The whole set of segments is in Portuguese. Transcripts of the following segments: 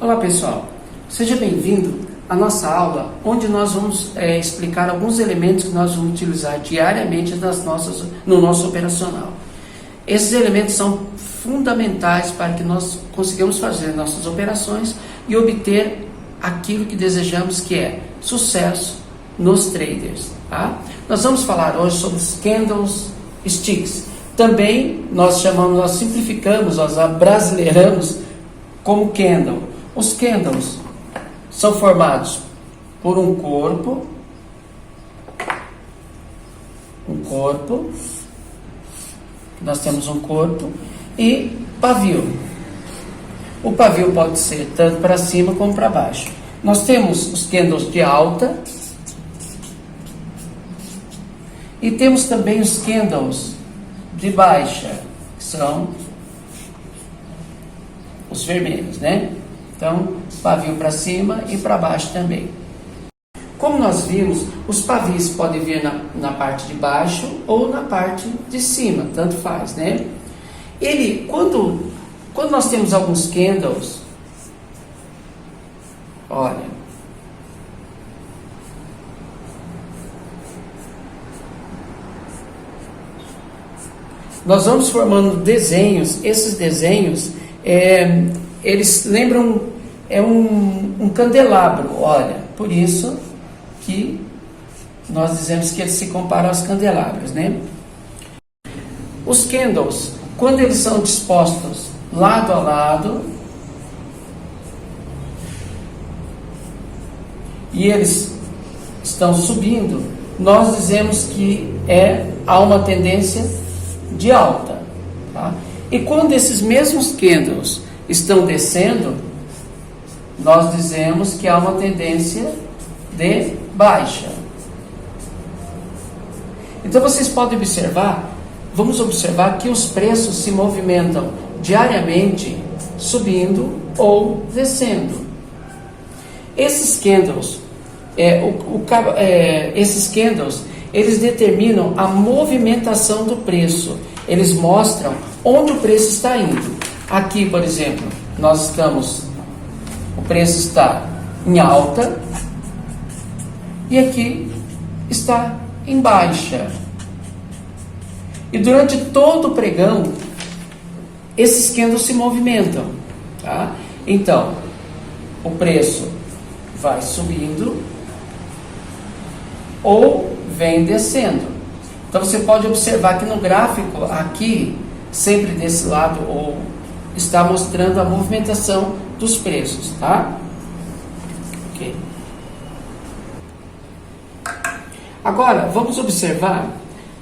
Olá pessoal, seja bem-vindo à nossa aula onde nós vamos explicar alguns elementos que nós vamos utilizar diariamente no nosso operacional. Esses elementos são fundamentais para que nós consigamos fazer nossas operações e obter aquilo que desejamos, que é sucesso nos traders. Tá? Nós vamos falar hoje sobre os candlesticks. Também nós simplificamos, nós abrasileiramos como candle. Os candles são formados por um corpo, nós temos um corpo e pavio. O pavio pode ser tanto para cima como para baixo. Nós temos os candles de alta e temos também os candles de baixa, que são os vermelhos, né? Então, pavio para cima e para baixo também. Como nós vimos, os pavios podem vir na parte de baixo ou na parte de cima, tanto faz, né? Quando nós temos alguns candles, olha, nós vamos formando desenhos. Esses desenhos, eles lembram um candelabro, olha, por isso que nós dizemos que eles se comparam aos candelabros, né? Os candles, quando eles são dispostos lado a lado e eles estão subindo, nós dizemos que há uma tendência de alta, tá? E quando esses mesmos candles estão descendo, nós dizemos que há uma tendência de baixa. Então vocês podem observar, vamos observar que os preços se movimentam diariamente, subindo ou descendo. Esses candles, eles determinam a movimentação do preço. Eles mostram onde o preço está indo. Aqui, por exemplo, o preço está em alta e aqui está em baixa. E durante todo o pregão, esses candles se movimentam, tá? Então, o preço vai subindo ou vem descendo. Então você pode observar que no gráfico aqui, sempre desse lado, ou está mostrando a movimentação dos preços, tá? Ok. Agora vamos observar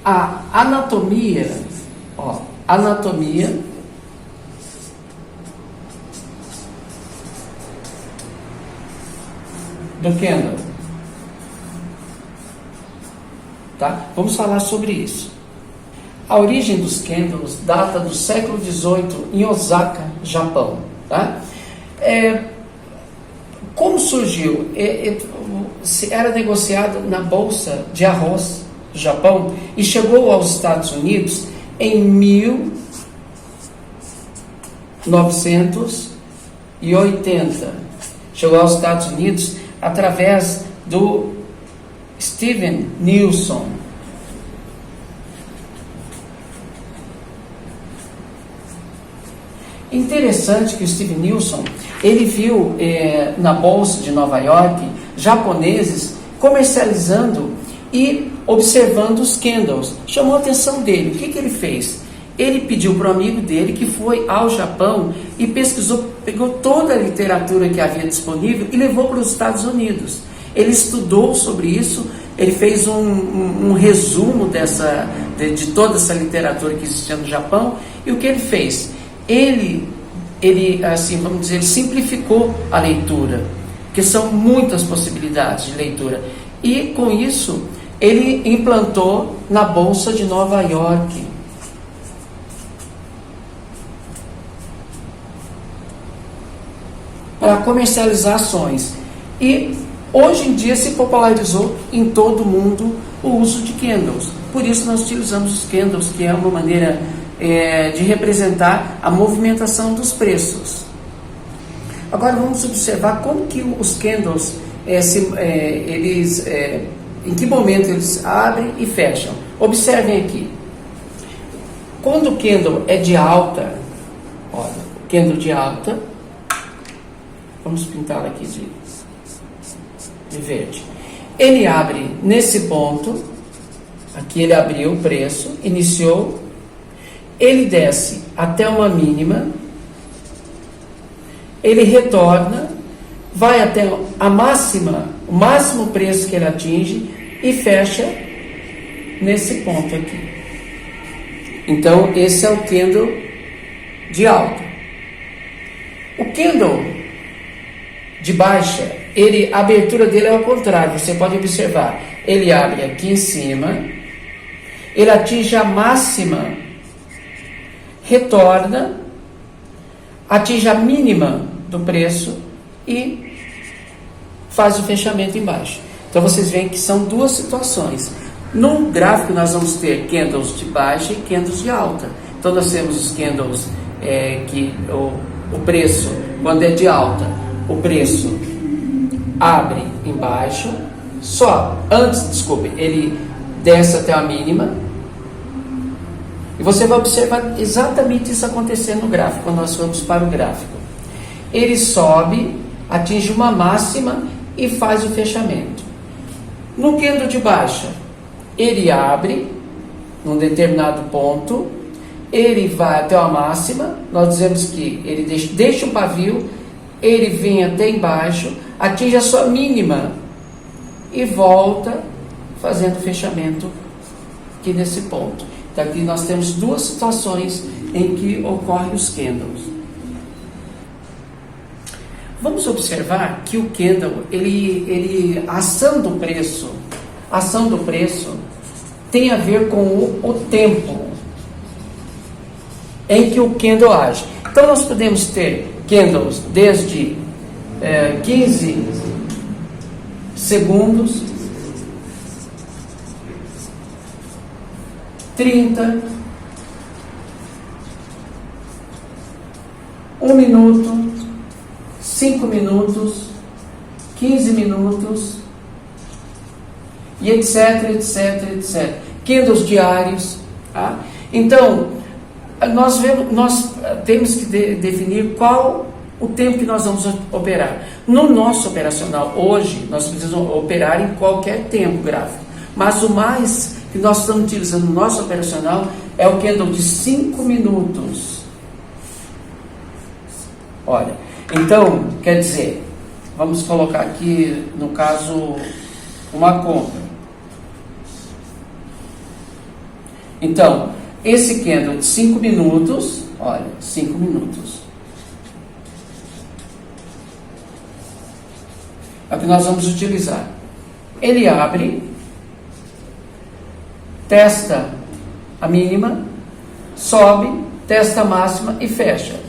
a anatomia, anatomia do candle. Tá? Vamos falar sobre isso. A origem dos candles data do século XVIII em Osaka, Japão. Tá? Como surgiu? Era negociado na Bolsa de Arroz do Japão e chegou aos Estados Unidos em 1980. Chegou aos Estados Unidos através do Steven Nilson. Interessante que o Steven Nilson, ele viu na Bolsa de Nova York japoneses comercializando e observando os candles. Chamou a atenção dele. O que ele fez? Ele pediu para um amigo dele que foi ao Japão e pesquisou, pegou toda a literatura que havia disponível e levou para os Estados Unidos. Ele estudou sobre isso, ele fez um resumo de toda essa literatura que existia no Japão. E o que ele fez? Ele simplificou a leitura, porque são muitas possibilidades de leitura. E com isso, ele implantou na Bolsa de Nova York. Para comercializar ações. E hoje em dia se popularizou em todo o mundo o uso de candles. Por isso nós utilizamos os candles, que é uma maneira de representar a movimentação dos preços. Agora vamos observar como que os candles, em que momento eles abrem e fecham. Observem aqui. Quando o candle é de alta, olha, candle de alta, vamos pintá-la aqui de verde. Ele abre nesse ponto, aqui ele abriu o preço, iniciou, ele desce até uma mínima, ele retorna, vai até a máxima, o máximo preço que ele atinge e fecha nesse ponto aqui. Então, esse é o candle de alta. O candle de baixa, a abertura dele é ao contrário, você pode observar. Ele abre aqui em cima, ele atinge a máxima, retorna, atinge a mínima do preço e faz o fechamento embaixo. Então vocês veem que são duas situações. No gráfico nós vamos ter candles de baixa e candles de alta. Então nós temos os candles que o preço, quando é de alta, o preço abre embaixo, ele desce até a mínima. E você vai observar exatamente isso acontecendo no gráfico, quando nós vamos para o gráfico. Ele sobe, atinge uma máxima e faz o fechamento. No candle de baixa, ele abre num determinado ponto, ele vai até a máxima, nós dizemos que ele deixa o pavio, ele vem até embaixo, atinge a sua mínima e volta fazendo o fechamento aqui nesse ponto. Então aqui nós temos duas situações em que ocorrem os candles. Vamos observar que o candle, a ação do preço tem a ver com o tempo em que o candle age. Então nós podemos ter candles desde 15 segundos, 30, 1 minuto, 5 minutos, 15 minutos, e etc, etc, etc. Candles diários. Tá? Então, nós temos que definir qual o tempo que nós vamos operar. No nosso operacional, hoje, nós precisamos operar em qualquer tempo gráfico. Mas o mais que nós estamos utilizando no nosso operacional é o candle de 5 minutos. Olha, então, quer dizer, vamos colocar aqui, no caso, uma compra. Então, esse candle de 5 minutos, olha, 5 minutos. É o que nós vamos utilizar. Ele abre, testa a mínima, sobe, testa a máxima e fecha.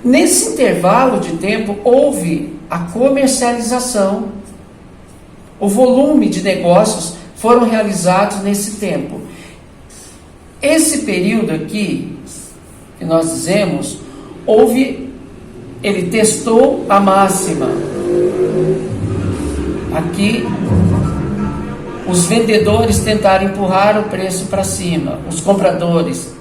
Nesse intervalo de tempo, houve a comercialização. O volume de negócios foram realizados nesse tempo. Esse período aqui, que nós dizemos, ele testou a máxima. Aqui, os vendedores tentaram empurrar o preço para cima, os compradores.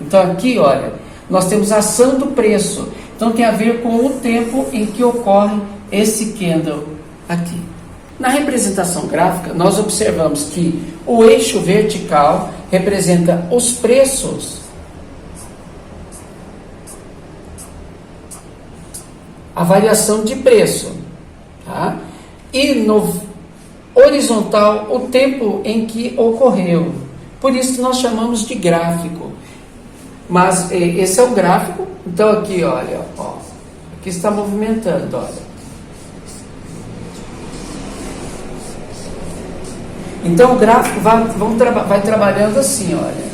Então aqui, olha, nós temos a ação do preço. Então tem a ver com o tempo em que ocorre esse candle aqui. Na representação gráfica, nós observamos que o eixo vertical representa os preços, a variação de preço, tá? E no horizontal, o tempo em que ocorreu. Por isso que nós chamamos de gráfico. Mas esse é o gráfico. Então aqui, olha, ó, aqui está movimentando, olha. Então o gráfico vai trabalhando assim, olha.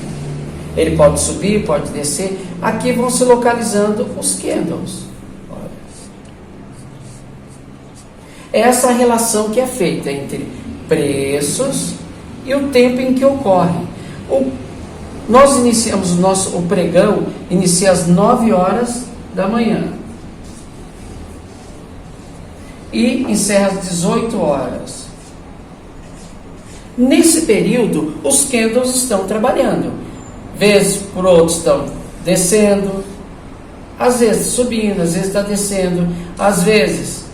Ele pode subir, pode descer. Aqui vão se localizando os candles. Olha. Essa relação que é feita entre preços e o tempo em que ocorre. Nós iniciamos o pregão, inicia às 9 horas da manhã. e encerra às 18 horas. Nesse período, os candles estão trabalhando. Vez por outra estão descendo, às vezes subindo, às vezes está descendo, às vezes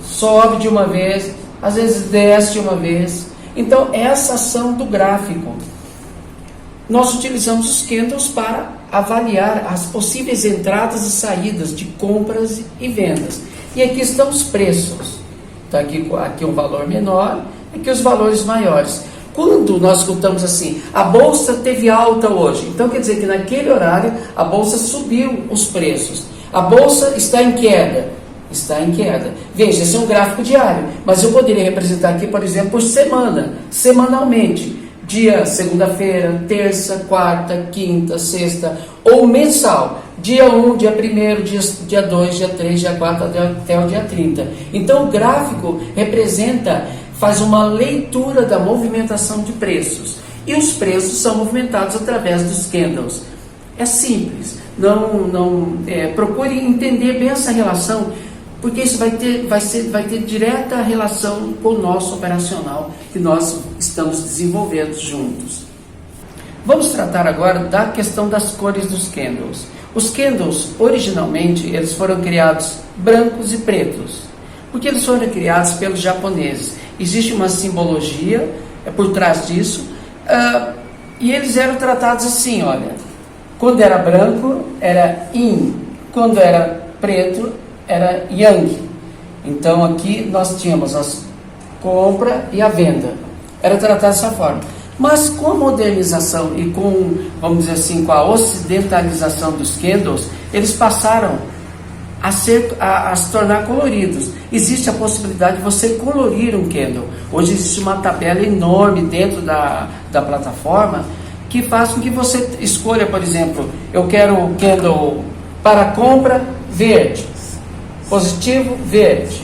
sobe de uma vez, às vezes desce de uma vez. Então, essa ação do gráfico. Nós utilizamos os candles para avaliar as possíveis entradas e saídas de compras e vendas. E aqui estão os preços. Então, aqui um valor menor, aqui os valores maiores. Quando nós escutamos assim, a bolsa teve alta hoje, então quer dizer que naquele horário a bolsa subiu os preços. A bolsa está em queda. Está em queda. Veja, esse é um gráfico diário, mas eu poderia representar aqui, por exemplo, por semana, semanalmente. Dia segunda-feira, terça, quarta, quinta, sexta, ou mensal. Dia 1, dia 1º, dia 2, dia 3, dia 4, até o dia 30. Então o gráfico faz uma leitura da movimentação de preços. E os preços são movimentados através dos candles. É simples. Procure entender bem essa relação, porque isso vai ter direta relação com o nosso operacional que nós estamos desenvolvendo juntos. Vamos tratar agora da questão das cores dos candles. Os candles, originalmente, eles foram criados brancos e pretos, porque eles foram criados pelos japoneses. Existe uma simbologia por trás disso, e eles eram tratados assim, olha, quando era branco era yin, quando era preto era yang. Então aqui nós tínhamos a compra e a venda, era tratado dessa forma. Mas com a modernização e com, vamos dizer assim, com a ocidentalização dos candles, eles passaram a se tornar coloridos. Existe a possibilidade de você colorir um candle. Hoje existe uma tabela enorme dentro da plataforma que faz com que você escolha, por exemplo, eu quero o candle para compra verde, positivo verde.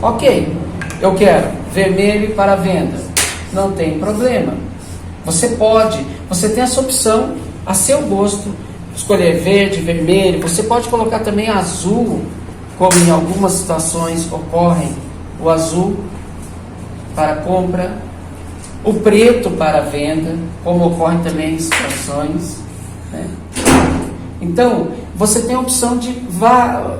Ok, eu quero vermelho para venda. Não tem problema. Você tem essa opção a seu gosto, escolher verde, vermelho. Você pode colocar também azul, como em algumas situações ocorrem, o azul para compra, o preto para venda, como ocorre também em situações, né? Então, você tem a opção de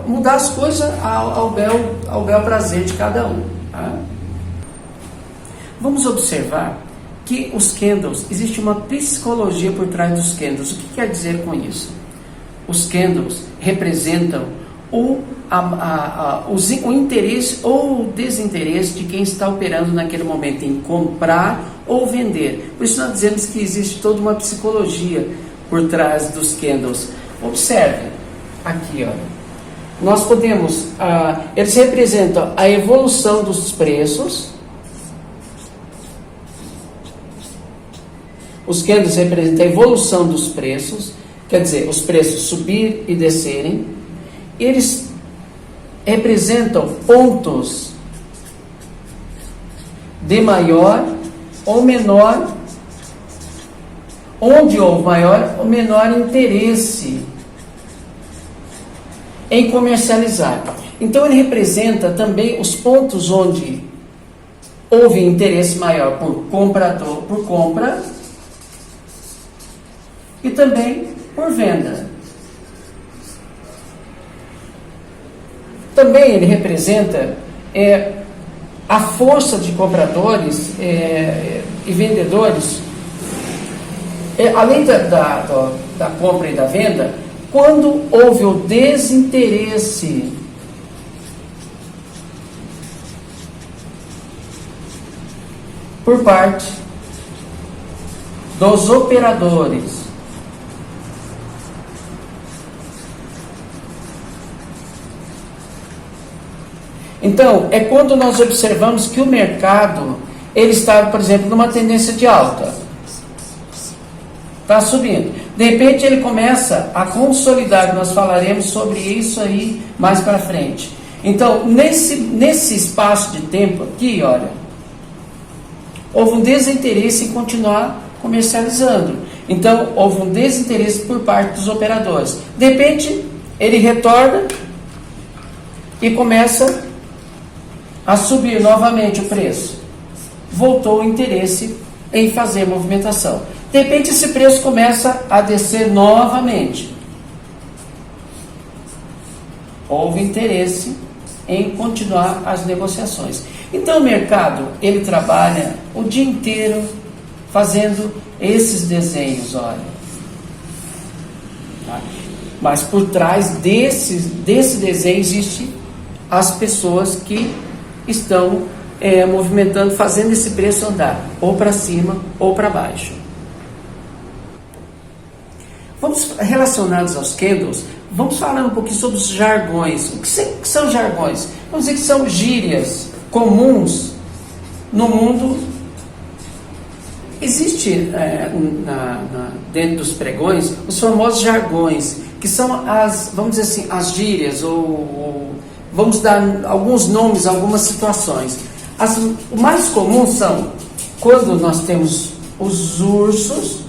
mudar as coisas ao bel prazer de cada um, tá? Vamos observar que os candles, existe uma psicologia por trás dos candles. O que quer dizer com isso? Os candles representam o interesse ou o desinteresse de quem está operando naquele momento em comprar ou vender. Por isso nós dizemos que existe toda uma psicologia por trás dos candles. Observe aqui, olha. Nós podemos, eles representam a evolução dos preços. Os candles representam a evolução dos preços, quer dizer, os preços subir e descerem. Eles representam pontos de maior ou menor, onde houve maior ou menor interesse em comercializar. Então ele representa também os pontos onde houve interesse maior por compra e também por venda. Também ele representa a força de compradores e vendedores, além da compra e da venda, quando houve o desinteresse por parte dos operadores. Então, é quando nós observamos que o mercado, ele está, por exemplo, numa tendência de alta. Está subindo. De repente, ele começa a consolidar. Nós falaremos sobre isso aí mais para frente. Então, nesse espaço de tempo aqui, olha, houve um desinteresse em continuar comercializando. Então, houve um desinteresse por parte dos operadores. De repente, ele retorna e começa a subir novamente o preço, voltou o interesse em fazer movimentação. De repente esse preço começa a descer novamente. Houve interesse em continuar as negociações. Então o mercado, ele trabalha o dia inteiro fazendo esses desenhos, olha. Tá? Mas por trás desse desenho existe as pessoas que estão movimentando, fazendo esse preço andar, ou para cima ou para baixo. Vamos, relacionados aos candles, vamos falar um pouquinho sobre os jargões. O que são jargões? Vamos dizer que são gírias comuns no mundo. Existe dentro dos pregões os famosos jargões, que são vamos dizer assim, as gírias, ou vamos dar alguns nomes, algumas situações. O mais comum são quando nós temos os ursos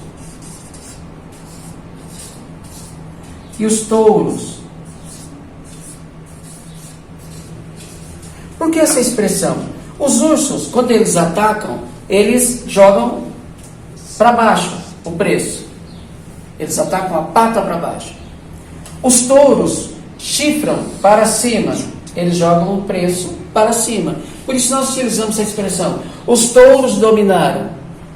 e os touros. Por que essa expressão? Os ursos, quando eles atacam, eles jogam para baixo o preço. Eles atacam a pata para baixo. Os touros chifram para cima. Eles jogam o preço para cima. Por isso nós utilizamos essa expressão. Os touros dominaram.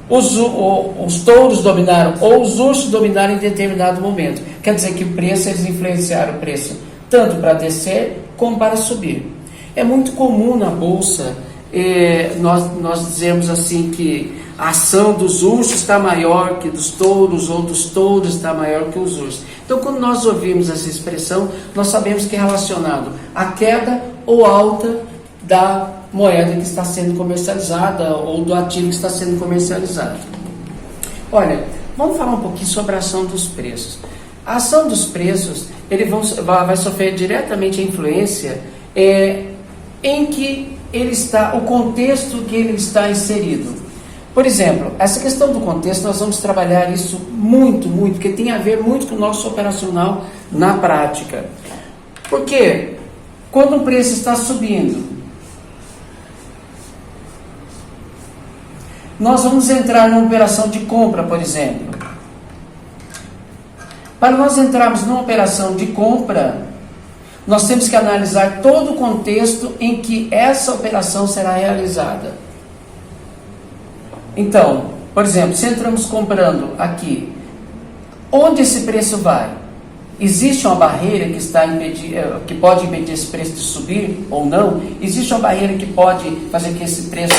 Os touros dominaram, ou os ursos dominaram em determinado momento. Quer dizer que o preço, eles influenciaram o preço tanto para descer como para subir. É muito comum na bolsa nós dizemos assim que a ação dos ursos está maior que dos touros, ou dos touros está maior que os ursos. Então, quando nós ouvimos essa expressão, nós sabemos que é relacionado à queda ou alta da moeda que está sendo comercializada, ou do ativo que está sendo comercializado. Olha, vamos falar um pouquinho sobre a ação dos preços. A ação dos preços, vai sofrer diretamente a influência em que ele está, o contexto que ele está inserido. Por exemplo, essa questão do contexto, nós vamos trabalhar isso muito, porque tem a ver muito com o nosso operacional na prática. Porque quando o preço está subindo, nós vamos entrar numa operação de compra, por exemplo. Para nós entrarmos numa operação de compra, nós temos que analisar todo o contexto em que essa operação será realizada. Então, por exemplo, se entramos comprando aqui, onde esse preço vai? Existe uma barreira que pode impedir esse preço de subir ou não? Existe uma barreira que pode fazer que esse preço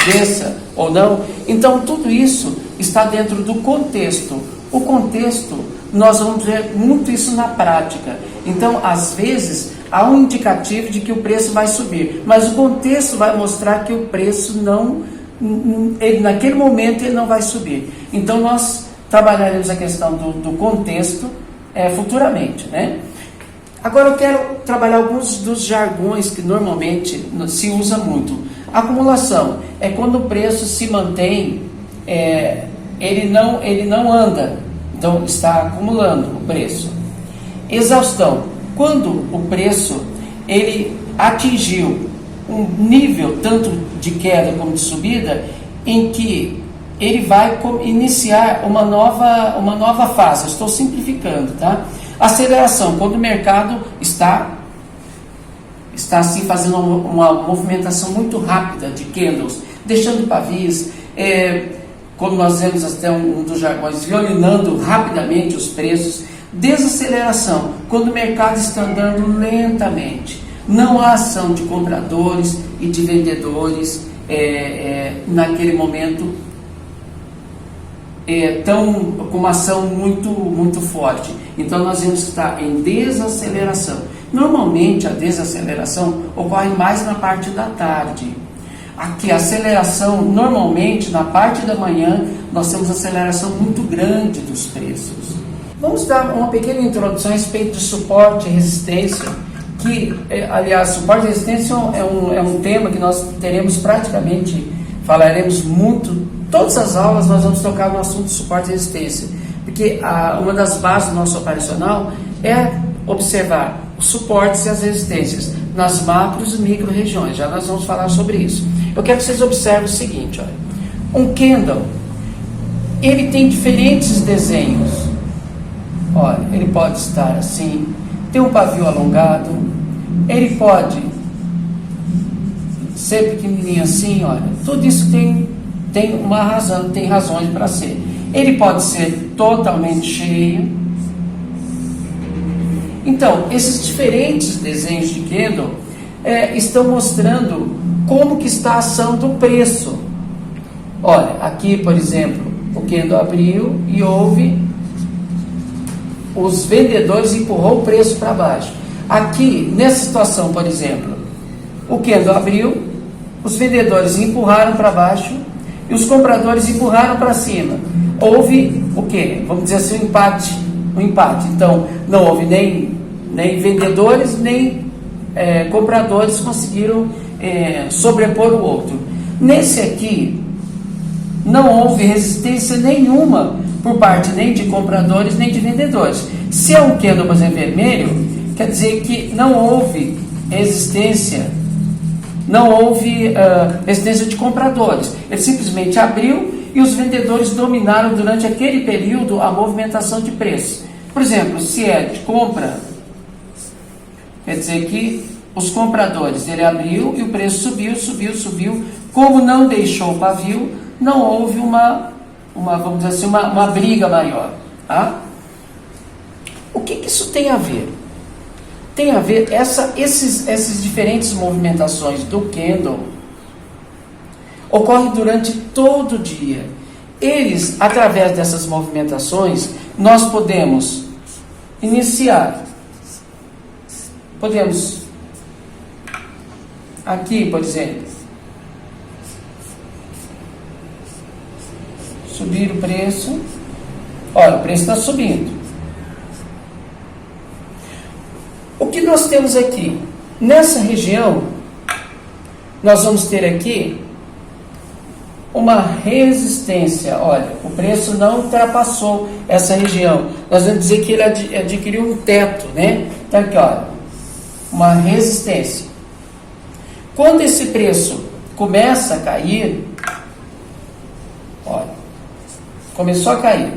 desça ou não? Então, tudo isso está dentro do contexto. O contexto, nós vamos ver muito isso na prática. Então, às vezes, há um indicativo de que o preço vai subir, mas o contexto vai mostrar que o preço naquele momento ele não vai subir. Então nós trabalharemos a questão do contexto futuramente, né? Agora eu quero trabalhar alguns dos jargões que normalmente se usa muito. Acumulação é quando o preço se mantém, ele não anda, então está acumulando o preço. Exaustão, quando o preço ele atingiu um nível tanto de queda como de subida, em que ele vai iniciar uma nova fase. Eu estou simplificando, tá? Aceleração, quando o mercado está assim fazendo uma movimentação muito rápida de candles, deixando pavios, como nós vemos até um dos jargões, violinando rapidamente os preços. Desaceleração, quando o mercado está andando lentamente. Não há ação de compradores e de vendedores naquele momento com uma ação muito forte. Então nós vamos estar em desaceleração. Normalmente a desaceleração ocorre mais na parte da tarde. Aqui a aceleração, normalmente na parte da manhã, nós temos aceleração muito grande dos preços. Vamos dar uma pequena introdução a respeito de suporte e resistência. Aliás, suporte e resistência é um tema que nós falaremos muito. Todas as aulas nós vamos tocar no assunto de suporte e resistência, porque uma das bases do nosso operacional é observar os suportes e as resistências nas macros e micro regiões. Já nós vamos falar sobre isso. Eu quero que vocês observem o seguinte, olha. Um candle, ele tem diferentes desenhos. Olha, ele pode estar assim, tem um pavio alongado, ele pode ser pequenininho assim, olha. Tudo isso tem uma razão, tem razões para ser. Ele pode ser totalmente cheio. Então, esses diferentes desenhos de candle estão mostrando como que está a ação do preço. Olha, aqui, por exemplo, o candle abriu e houve os vendedores empurrou o preço para baixo. Aqui, nessa situação, por exemplo, o candle abriu, os vendedores empurraram para baixo e os compradores empurraram para cima. Houve o quê? Vamos dizer assim, um empate. Então, não houve nem vendedores, nem compradores conseguiram sobrepor o outro. Nesse aqui, não houve resistência nenhuma por parte nem de compradores, nem de vendedores. Se é um candle, por exemplo, vermelho, quer dizer que não houve resistência, resistência de compradores. Ele simplesmente abriu e os vendedores dominaram durante aquele período a movimentação de preço. Por exemplo, se é de compra, quer dizer que os compradores, ele abriu e o preço subiu. Como não deixou o pavio, não houve vamos dizer assim, uma briga maior. Tá? O que isso tem a ver? Tem a ver, essas diferentes movimentações do candle ocorrem durante todo o dia. Eles, através dessas movimentações, nós podemos iniciar. Podemos, aqui, por exemplo, subir o preço. Olha, o preço está subindo. O que nós temos aqui? Nessa região, nós vamos ter aqui uma resistência. Olha, o preço não ultrapassou essa região. Nós vamos dizer que ele adquiriu um teto, né? Então aqui, olha, uma resistência. Quando esse preço começa a cair, olha, começou a cair.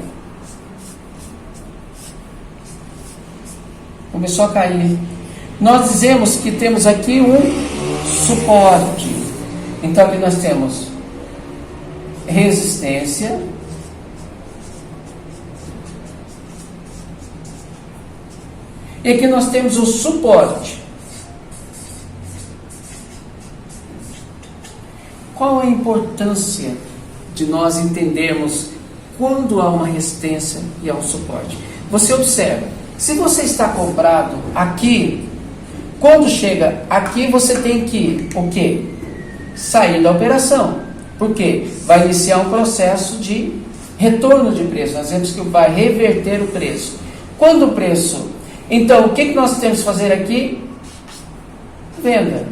Começou a cair. Nós dizemos que temos aqui um suporte. Então aqui nós temos resistência. E aqui nós temos o suporte. Qual a importância de nós entendermos quando há uma resistência e há um suporte? Você observa, se você está comprado aqui, quando chega aqui você tem que o quê? Sair da operação. Por quê? Vai iniciar um processo de retorno de preço. Nós vemos que vai reverter o preço. Quando o preço... Então, o que nós temos que fazer aqui? Venda.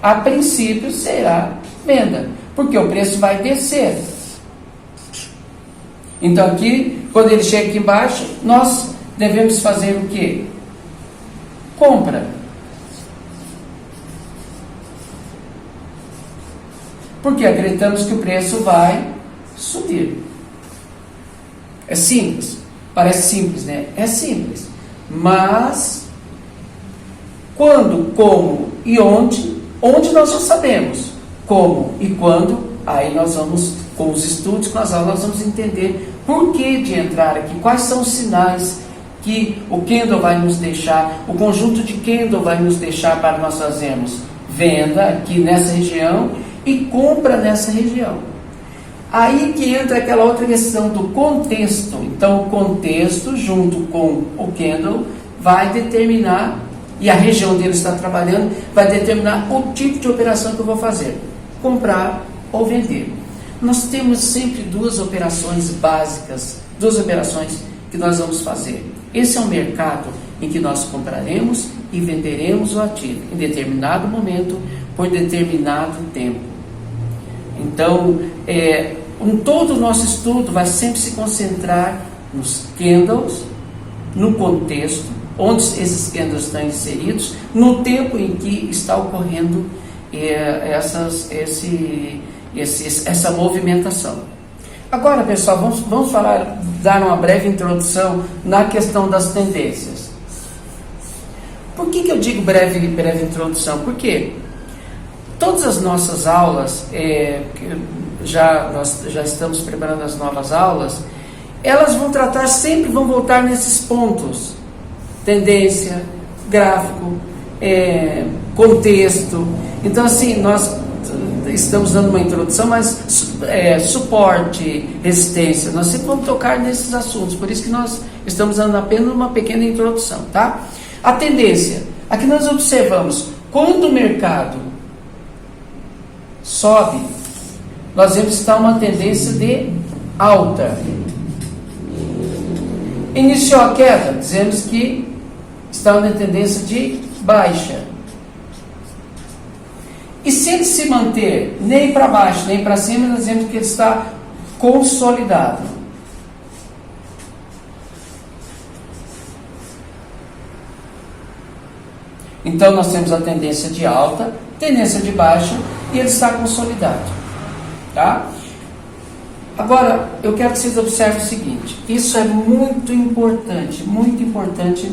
A princípio será venda, porque o preço vai descer. Então aqui, quando ele chega aqui embaixo, nós devemos fazer o quê? Compra. Porque acreditamos que o preço vai subir. É simples. Parece simples, né? É simples. Mas, quando, como e onde nós não sabemos. Como e quando, aí nós vamos, com os estudos, com as aulas, nós vamos entender por que de entrar aqui, quais são os sinais que o candle vai nos deixar, o conjunto de candle vai nos deixar para nós fazermos venda aqui nessa região e compra nessa região. Aí que entra aquela outra questão do contexto. Então, o contexto, junto com o candle, vai determinar, e a região dele está trabalhando, vai determinar o tipo de operação que eu vou fazer. Comprar ou vender. Nós temos sempre duas operações básicas, duas operações que nós vamos fazer. Esse é um mercado em que nós compraremos e venderemos o ativo em determinado momento, por determinado tempo. Então, todo o nosso estudo vai sempre se concentrar nos candles, no contexto onde esses Kendras estão inseridos, no tempo em que está ocorrendo essa movimentação. Agora, pessoal, vamos dar uma breve introdução na questão das tendências. Por que eu digo breve introdução? Porque todas as nossas aulas, nós já estamos preparando as novas aulas, elas vão voltar nesses pontos: tendência, gráfico, contexto. Então, assim, nós estamos dando uma introdução, mas suporte, resistência, nós sempre vamos tocar nesses assuntos, por isso que nós estamos dando apenas uma pequena introdução, tá? A tendência, aqui nós observamos, quando o mercado sobe, nós vemos que está uma tendência de alta. Iniciou a queda, dizemos que está uma tendência de baixa. E se ele se manter nem para baixo, nem para cima, nós dizemos que ele está consolidado. Então nós temos a tendência de alta, tendência de baixa, e ele está consolidado. Tá? Agora, eu quero que vocês observem o seguinte: isso é muito importante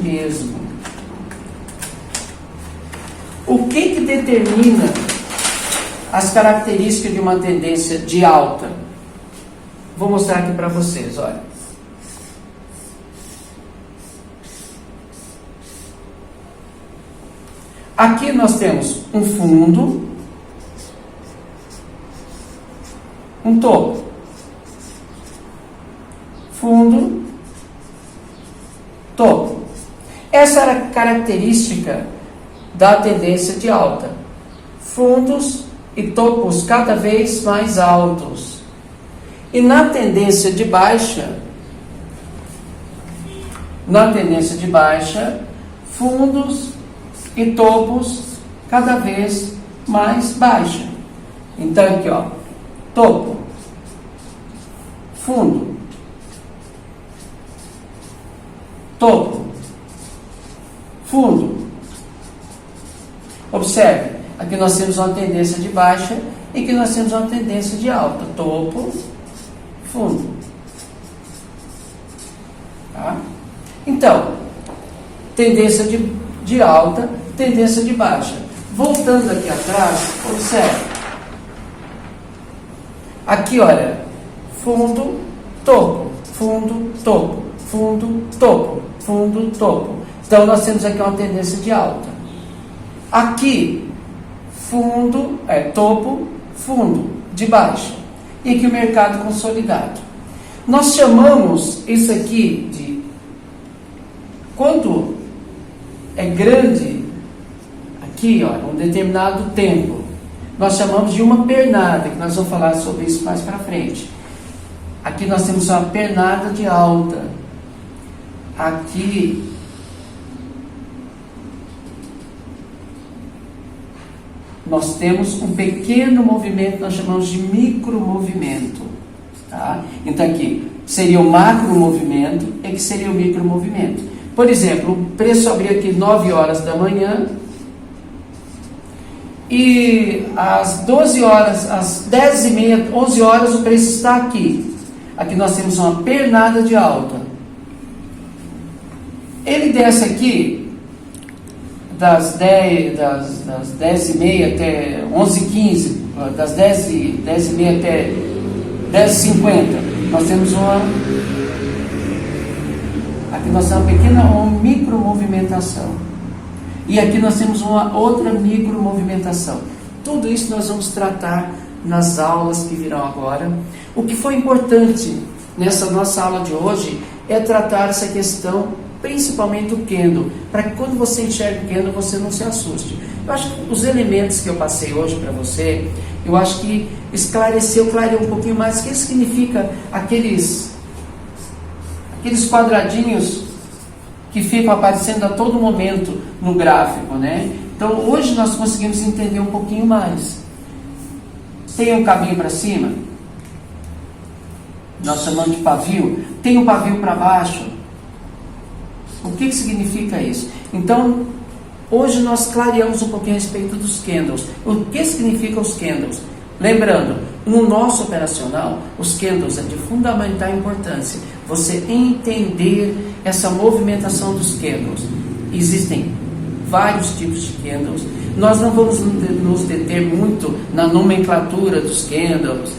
mesmo. O que determina as características de uma tendência de alta? Vou mostrar aqui para vocês, olha. Aqui nós temos um fundo, um topo. Fundo, topo. Essa era a característica da tendência de alta. Fundos e topos cada vez mais altos. E na tendência de baixa, fundos e topos cada vez mais baixa. Então aqui, ó, topo, fundo, topo, fundo. Observe, aqui nós temos uma tendência de baixa e aqui nós temos uma tendência de alta. Topo, fundo. Tá? Então, tendência de alta, tendência de baixa. Voltando aqui atrás, observe. Aqui, olha, fundo, topo, fundo, topo, fundo, topo, fundo, topo. Então, nós temos aqui uma tendência de alta. Aqui, fundo, topo, fundo, de baixa. E aqui o mercado consolidado. Nós chamamos isso aqui de, quando é grande, aqui, ó, um determinado tempo, nós chamamos de uma pernada, que nós vamos falar sobre isso mais para frente. Aqui nós temos uma pernada de alta. Aqui nós temos um pequeno movimento, nós chamamos de micromovimento. Tá? Então aqui seria o macro movimento e que seria o micromovimento. Por exemplo, o preço abriu aqui 9 horas da manhã e às 12 horas, às 10h30, 11 horas o preço está aqui. Aqui nós temos uma pernada de alta. Ele desce aqui das 10h30 até 11h15, das 10h30 até 10h50. Nós temos aqui nós temos uma micromovimentação. E aqui nós temos uma outra micromovimentação. Tudo isso nós vamos tratar nas aulas que virão agora. O que foi importante nessa nossa aula de hoje é tratar essa questão, principalmente do Kendo, para que quando você enxerga o Kendo, você não se assuste. Eu acho que os elementos que eu passei hoje para você, eu acho que clareou um pouquinho mais o que significa aqueles quadradinhos que ficam aparecendo a todo momento no gráfico, né? Então hoje nós conseguimos entender um pouquinho mais. Tem um caminho para cima, nós chamamos de pavio. Tem um pavio para baixo, O que significa isso? Então, hoje nós clareamos um pouquinho a respeito dos candles. O que significam os candles? Lembrando, no nosso operacional, os candles é de fundamental importância. Você entender essa movimentação dos candles. Existem vários tipos de candles. Nós não vamos nos deter muito na nomenclatura dos candles,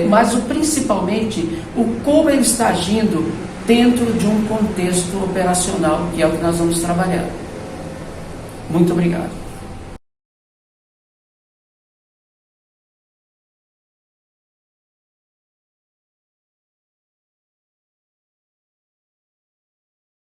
mas principalmente o como ele está agindo dentro de um contexto operacional, que é o que nós vamos trabalhar. Muito obrigado.